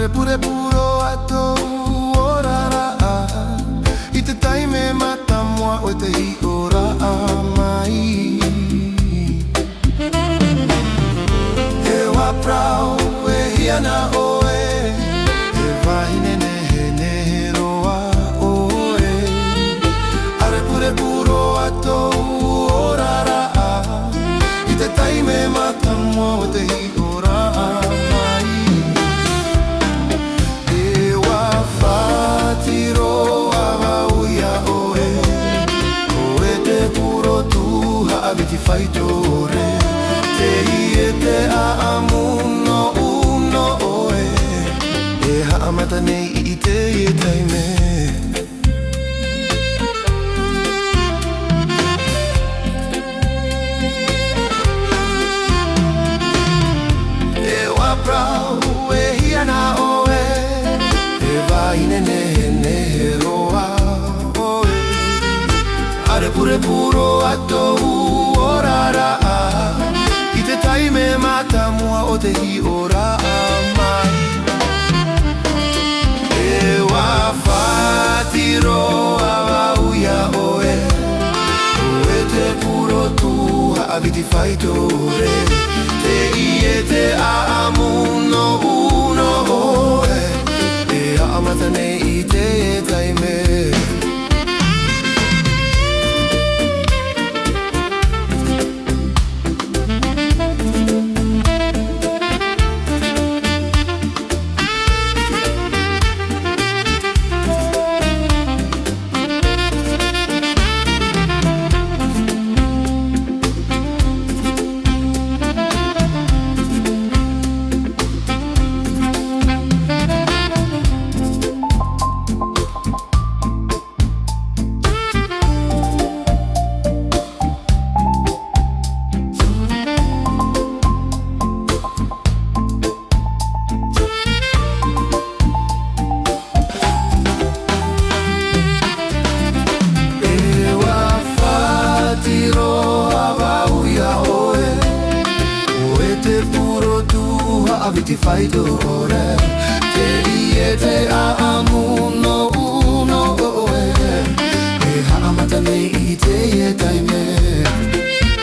are pure puro ato orara I te taime mata mua o te hi ora mai E wa prau e hiana oe E wahine nehe nehe roa oe Are pure puro ato orara I te taime mata mua o te hi ora mai E wa whatiro awa uia oe Oe te puro tuha aviti whaitore Te i e te aamuno uno oe E haamata nei I te I e taime E wa prau e hiana oe E wahine nehe nehe roa oe Are pure puro ato orara I te taime mata mua o te hi ora mai E wa whatiro awa uia oe Oe te puro tuha aviti whaitore Te I e te aamuno uno oe E haamata nei I te e taime Aviti whaitore Te I e te aamuno uno oe E haamata nei I te e taime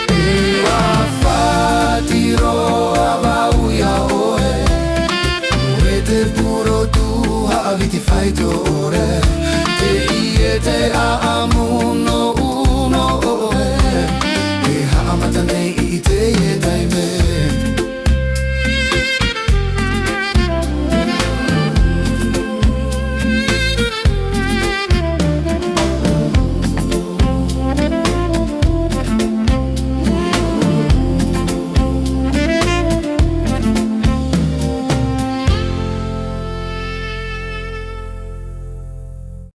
E wa whatiro awa uia oe Oe te puro tuha aviti whaitore Te I e te aamuno uno oe E haamata nei